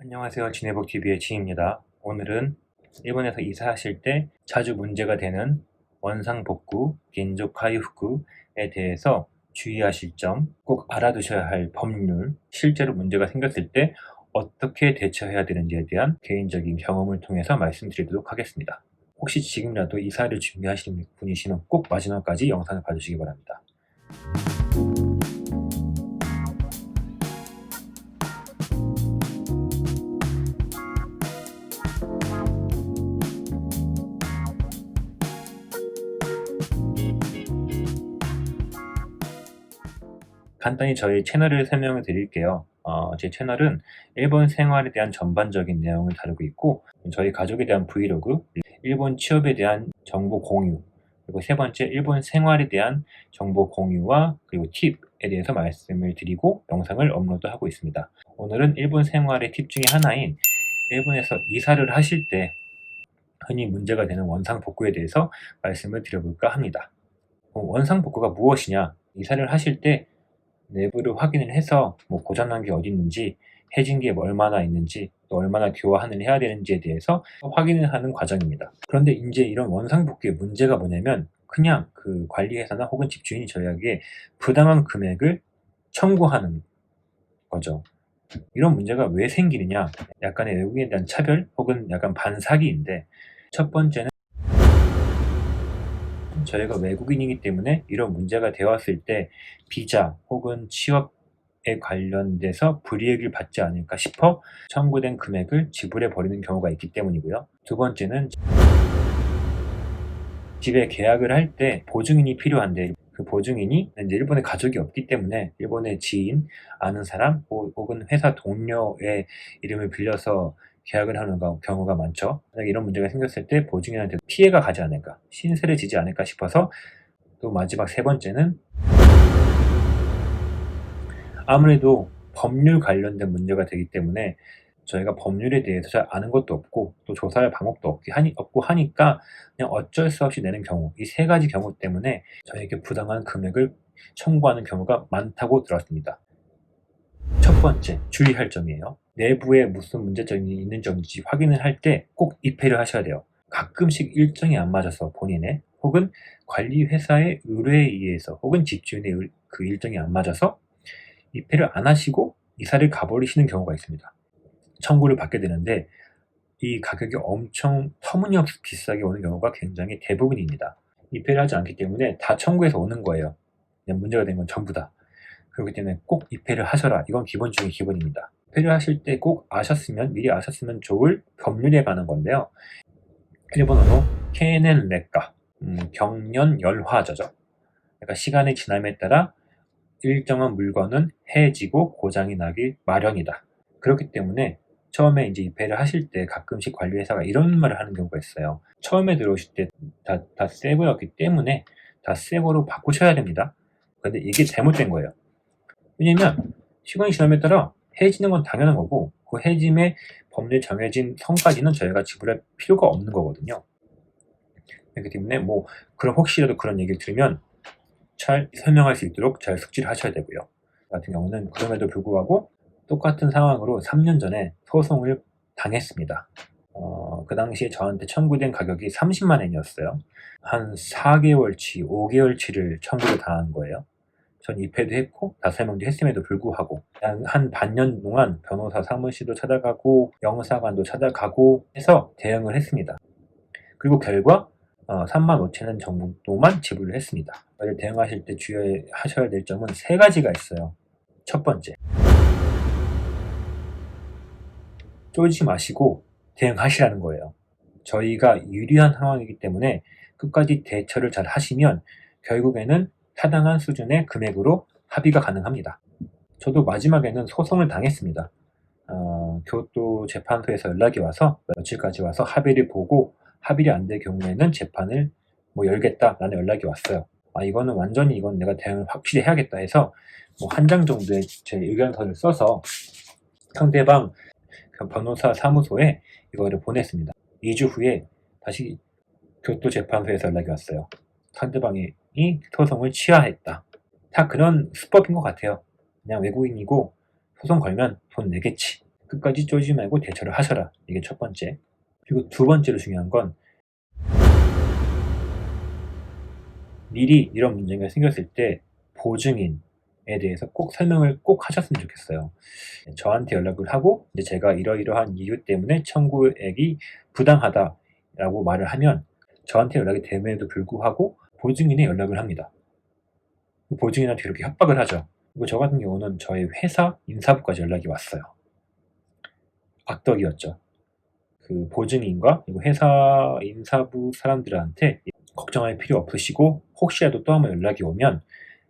안녕하세요. 지내복TV의 지입니다. 오늘은 일본에서 이사하실 때 자주 문제가 되는 원상복구, 겐조카이후쿠에 대해서 주의하실 점, 꼭 알아두셔야 할 법률, 실제로 문제가 생겼을 때 어떻게 대처해야 되는지에 대한 개인적인 경험을 통해서 말씀드리도록 하겠습니다. 혹시 지금이라도 이사를 준비하시는 분이시면 꼭 마지막까지 영상을 봐주시기 바랍니다. 간단히 저희 채널을 설명을 드릴게요. 제 채널은 일본 생활에 대한 전반적인 내용을 다루고 있고, 저희 가족에 대한 브이로그, 일본 취업에 대한 정보 공유, 그리고 세 번째 일본 생활에 대한 정보 공유와 그리고 팁에 대해서 말씀을 드리고 영상을 업로드하고 있습니다. 오늘은 일본 생활의 팁 중에 하나인 일본에서 이사를 하실 때 흔히 문제가 되는 원상복구에 대해서 말씀을 드려볼까 합니다. 원상복구가 무엇이냐? 이사를 하실 때 내부를 확인을 해서 고장난 게 어디 있는지, 해진 게 얼마나 있는지, 또 얼마나 교환을 해야 되는지에 대해서 확인을 하는 과정입니다. 그런데 이제 이런 원상복구의 문제가 뭐냐면 그냥 그 관리회사나 혹은 집주인이 저희에게 부당한 금액을 청구하는 거죠. 이런 문제가 왜 생기느냐? 약간의 외국인에 대한 차별 혹은 약간 반사기인데, 첫 번째는 저희가 외국인이기 때문에 이런 문제가 되었을 때 비자 혹은 취업에 관련돼서 불이익을 받지 않을까 싶어 청구된 금액을 지불해 버리는 경우가 있기 때문이고요. 두 번째는 집에 계약을 할 때 보증인이 필요한데 그 보증인이 이제 일본에 가족이 없기 때문에 일본의 지인, 아는 사람 혹은 회사 동료의 이름을 빌려서 계약을 하는 경우가 많죠. 만약에 이런 문제가 생겼을 때 보증인한테 피해가 가지 않을까, 신세를 지지 않을까 싶어서. 또 마지막 세 번째는 아무래도 법률 관련된 문제가 되기 때문에 저희가 법률에 대해서 잘 아는 것도 없고 또 조사할 방법도 없고 하니까 그냥 어쩔 수 없이 내는 경우, 이 세 가지 경우 때문에 저에게 부당한 금액을 청구하는 경우가 많다고 들었습니다. 첫 번째 주의할 점이에요. 내부에 무슨 문제점이 있는 점인지 확인을 할 때 꼭 입회를 하셔야 돼요. 가끔씩 일정이 안 맞아서 본인의 혹은 관리 회사의 의뢰에 의해서 혹은 집주인의 그 일정이 안 맞아서 입회를 안 하시고 이사를 가버리시는 경우가 있습니다. 청구를 받게 되는데 이 가격이 엄청 터무니없이 비싸게 오는 경우가 굉장히 대부분입니다. 입회를 하지 않기 때문에 다 청구해서 오는 거예요. 그냥 문제가 된 건 전부 다. 그렇기 때문에 꼭 입회를 하셔라. 이건 기본 중의 기본입니다. 입회를 하실 때 꼭 미리 아셨으면 좋을 법률에 관한 건데요. 일본어로 케넨 레가, 경련열화저죠. 그러니까 시간의 지남에 따라 일정한 물건은 해지고 고장이 나기 마련이다. 그렇기 때문에 처음에 이제 입회를 하실 때 가끔씩 관리회사가 이런 말을 하는 경우가 있어요. 처음에 들어오실 때 다 새 거였기 때문에 다 새 거로 바꾸셔야 됩니다. 근데 이게 잘못된 거예요. 왜냐면 시간이 지남에 따라 해지는 건 당연한 거고 그 해짐의 법률 정해진 선까지는 저희가 지불할 필요가 없는 거거든요. 그렇기 때문에 그럼 혹시라도 그런 얘기를 들으면 잘 설명할 수 있도록 잘 숙지를 하셔야 되고요. 같은 경우는 그럼에도 불구하고 똑같은 상황으로 3년 전에 소송을 당했습니다. 그 당시에 저한테 청구된 가격이 30만 엔이었어요. 한 4개월치, 5개월치를 청구를 당한 거예요. 전 입회도 했고 다 설명도 했음에도 불구하고 한 반년 동안 변호사 사무실도 찾아가고 영사관도 찾아가고 해서 대응을 했습니다. 그리고 결과 35,000원 정도만 지불을 했습니다. 대응하실 때 주의하셔야 될 점은 세 가지가 있어요. 첫 번째, 쫄지 마시고 대응하시라는 거예요. 저희가 유리한 상황이기 때문에 끝까지 대처를 잘 하시면 결국에는 타당한 수준의 금액으로 합의가 가능합니다. 저도 마지막에는 소송을 당했습니다. 교토재판소에서 연락이 와서 며칠까지 와서 합의를 보고 합의가 안 될 경우에는 재판을 열겠다라는 연락이 왔어요. 이건 내가 대응을 확실히 해야겠다 해서 한 장 정도의 제 의견서를 써서 상대방 변호사 사무소에 이거를 보냈습니다. 2주 후에 다시 교토재판소에서 연락이 왔어요. 상대방이 소송을 취하했다. 다 그런 수법인 것 같아요. 그냥 외국인이고 소송 걸면 돈 내겠지. 끝까지 쫄지 말고 대처를 하셔라. 이게 첫 번째. 그리고 두 번째로 중요한 건 미리 이런 문제가 생겼을 때 보증인에 대해서 꼭 설명을 꼭 하셨으면 좋겠어요. 저한테 연락을 하고 이제 제가 이러이러한 이유 때문에 청구액이 부당하다라고 말을 하면 저한테 연락이 됨에도 불구하고 보증인에 연락을 합니다. 그 보증인한테 이렇게 협박을 하죠. 그리고 저 같은 경우는 저희 회사 인사부까지 연락이 왔어요. 악덕이었죠. 그 보증인과 그리고 회사 인사부 사람들한테 걱정할 필요 없으시고 혹시라도 또 한번 연락이 오면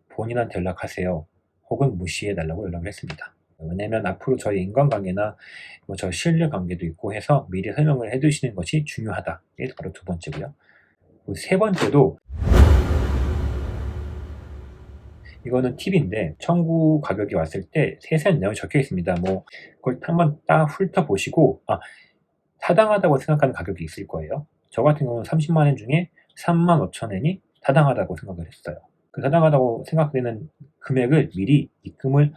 본인한테 연락하세요. 혹은 무시해 달라고 연락을 했습니다. 왜냐면 앞으로 저희 인간관계나 뭐 저희 신뢰관계도 있고 해서 미리 설명을 해 두시는 것이 중요하다. 이게 바로 두 번째고요. 그리고 세 번째도 이거는 팁인데 청구 가격이 왔을 때 세세한 내용이 적혀 있습니다. 뭐 그걸 한번 딱 훑어보시고 타당하다고 생각하는 가격이 있을 거예요. 저 같은 경우는 30만 원 중에 35,000원이 타당하다고 생각을 했어요. 그 타당하다고 생각되는 금액을 미리 입금을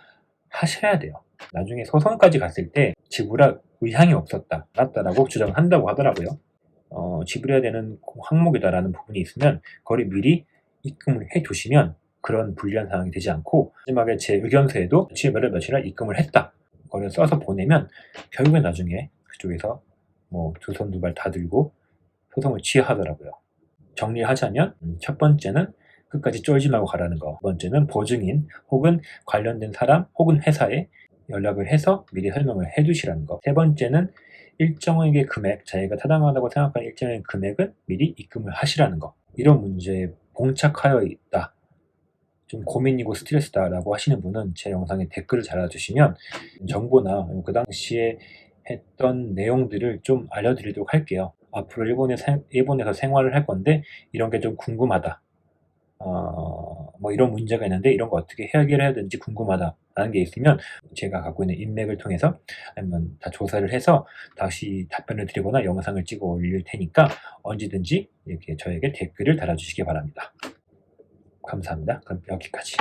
하셔야 돼요. 나중에 소송까지 갔을 때 지불할 의향이 없었다, 맞다라고 주장을 한다고 하더라고요. 지불해야 되는 항목이다라는 부분이 있으면 그걸 미리 입금을 해 두시면 그런 불리한 상황이 되지 않고 마지막에 제 의견서에도 며칠 며칠날 입금을 했다. 그걸 써서 보내면 결국에 나중에 그쪽에서 뭐 두 손 두 발 다 들고 소송을 취하하더라고요. 정리하자면 첫 번째는 끝까지 쫄지 말고 가라는 거. 두 번째는 보증인 혹은 관련된 사람 혹은 회사에 연락을 해서 미리 설명을 해 두시라는 거. 세 번째는 일정액의 금액, 자기가 타당하다고 생각하는 일정의 금액은 미리 입금을 하시라는 거. 이런 문제에 봉착하여 있다. 좀 고민이고 스트레스다라고 하시는 분은 제 영상에 댓글을 달아주시면 정보나 그 당시에 했던 내용들을 좀 알려드리도록 할게요. 앞으로 일본에서 생활을 할 건데 이런 게 좀 궁금하다. 뭐 이런 문제가 있는데 이런 거 어떻게 해결해야 되는지 궁금하다라는 게 있으면 제가 갖고 있는 인맥을 통해서 아니면 다 조사를 해서 다시 답변을 드리거나 영상을 찍어 올릴 테니까 언제든지 이렇게 저에게 댓글을 달아주시기 바랍니다. 감사합니다. 그럼 여기까지.